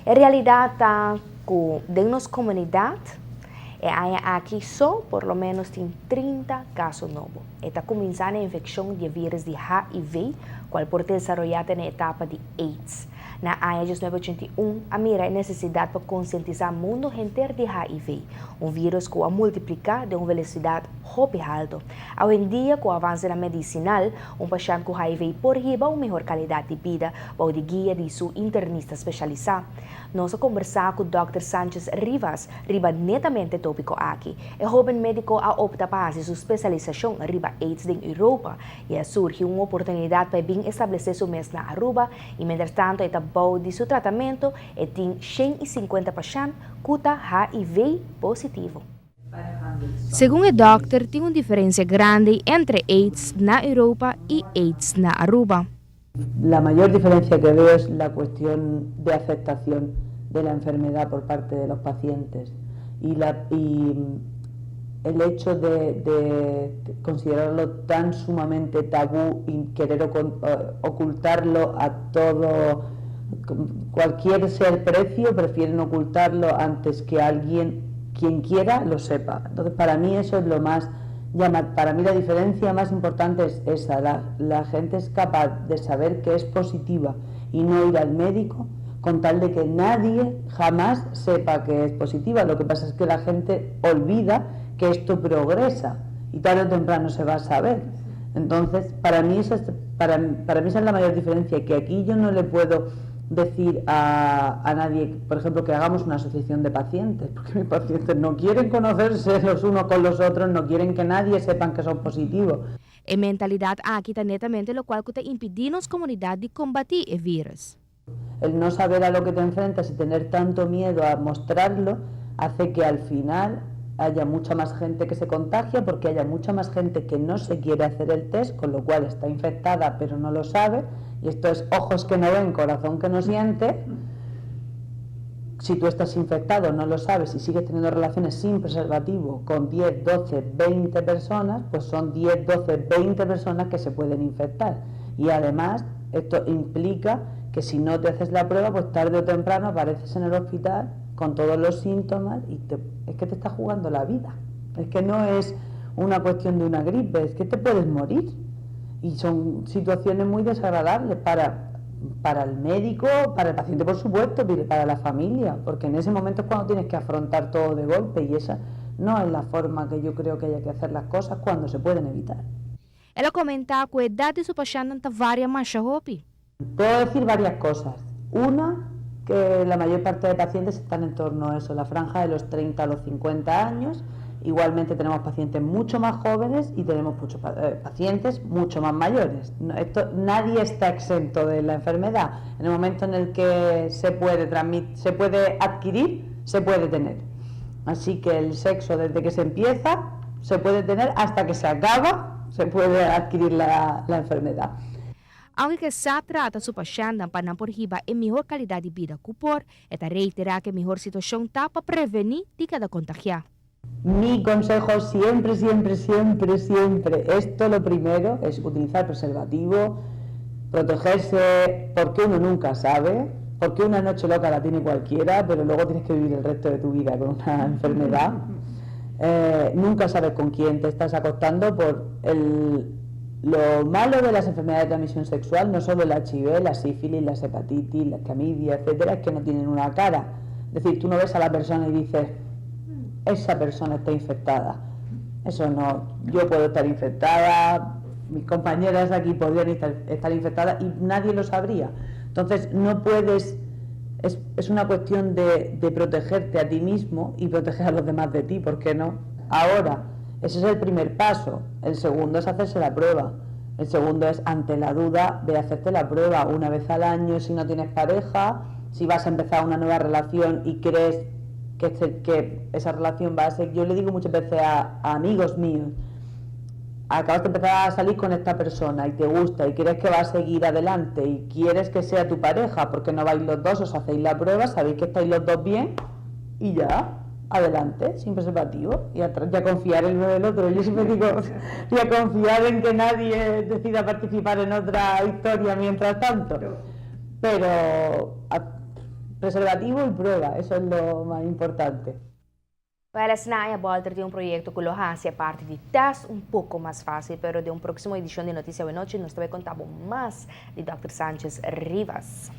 En realidad, de nuestra comunidad, hay aquí só por lo menos 30 casos nuevos. Está comenzando a infección de virus de HIV, cual por desarrollar en la etapa de AIDS. Na año 1981, a mira necesidad para concientizar el mundo entero de HIV, un virus que va a multiplicar de una velocidad alta. Hoy en día, con el avance de la medicinal, un paciente con HIV por arriba una mejor calidad de vida, bajo de guía de su internista especializado. Nós conversamos com o Dr. Sánchez Rivas, netamente tópico aqui. O jovem médico a opta para fazer sua especialização riba AIDS em Europa e surge uma oportunidade para bem estabelecer seu mês na Aruba e, mientras tanto, está bom de seu tratamento e tem 150 pacientes com HIV positivo. Según el doctor, tem uma diferença grande entre AIDS na Europa y AIDS na Aruba. La mayor diferencia que veo es la cuestión de aceptación de la enfermedad por parte de los pacientes y el hecho de considerarlo tan sumamente tabú y querer ocultarlo a todo, cualquier sea el precio, prefieren ocultarlo antes que alguien, quien quiera, lo sepa. Entonces, para mí eso es lo más... Para mí la diferencia más importante es esa, la gente es capaz de saber que es positiva y no ir al médico con tal de que nadie jamás sepa que es positiva. Lo que pasa es que la gente olvida que esto progresa y tarde o temprano se va a saber. Entonces, para mí esa es la mayor diferencia, que aquí yo no le puedo decir a nadie, por ejemplo, que hagamos una asociación de pacientes, porque mis pacientes no quieren conocerse los unos con los otros, no quieren que nadie sepan que son positivos. En mentalidad aquí está netamente lo cual te impide a la comunidad de combatir el virus. El no saber a lo que te enfrentas y tener tanto miedo a mostrarlo hace que al final haya mucha más gente que se contagia, porque haya mucha más gente que no se quiere hacer el test, con lo cual está infectada pero no lo sabe. Y esto es ojos que no ven, corazón que no siente. Si tú estás infectado, no lo sabes y sigues teniendo relaciones sin preservativo con 10, 12, 20 personas, pues son 10, 12, 20 personas que se pueden infectar. Y además, esto implica que si no te haces la prueba, pues tarde o temprano apareces en el hospital con todos los síntomas y es que te está jugando la vida. Es que no es una cuestión de una gripe, es que te puedes morir. Y son situaciones muy desagradables para el médico, para el paciente por supuesto, y para la familia, porque en ese momento es cuando tienes que afrontar todo de golpe y esa no es la forma que yo creo que haya que hacer las cosas cuando se pueden evitar. Ella comenta que la edad de su paciente varía más, Hopi. Puedo decir varias cosas. Una, que la mayor parte de pacientes están en torno a eso, la franja de los 30 a los 50 años. Igualmente tenemos pacientes mucho más jóvenes y tenemos muchos pacientes mucho más mayores. Nadie está exento de la enfermedad. En el momento en el que se puede adquirir, se puede tener. Así que el sexo desde que se empieza, se puede tener hasta que se acaba, se puede adquirir la enfermedad. Aunque se trata su paciente para por arriba en mejor calidad de vida que por, esta reitera que mejor situación está para prevenir de cada contagiar. Mi consejo siempre, esto lo primero es utilizar preservativo, protegerse, porque uno nunca sabe, porque una noche loca la tiene cualquiera, pero luego tienes que vivir el resto de tu vida con una enfermedad. Nunca sabes con quién te estás acostando lo malo de las enfermedades de transmisión sexual, no solo el HIV, la sífilis, la hepatitis, la clamidia, etcétera, es que no tienen una cara. Es decir, tú no ves a la persona y dices, esa persona está infectada. Eso no, yo puedo estar infectada, mis compañeras aquí podrían estar infectadas y nadie lo sabría. Entonces no puedes, es una cuestión de protegerte a ti mismo y proteger a los demás de ti, ¿por qué no? Ahora, ese es el primer paso. El segundo es hacerse la prueba. El segundo es, ante la duda, de hacerte la prueba una vez al año si no tienes pareja, si vas a empezar una nueva relación y crees que esa relación va a ser... Yo le digo muchas veces a amigos míos, acabas de empezar a salir con esta persona y te gusta y crees que va a seguir adelante y quieres que sea tu pareja, porque no vais los dos, os hacéis la prueba, sabéis que estáis los dos bien y ya, adelante, sin preservativo, y ya confiar en uno del otro. Yo siempre digo, y a confiar en que nadie decida participar en otra historia mientras tanto. Pero Preservativo y prueba, eso es lo más importante. Para Snaya Bolter tiene un proyecto que lo hace parte de test un poco más fácil, pero de una próxima edición de Noticias de Noche nos te voy a contar más de Dr. Sánchez Rivas.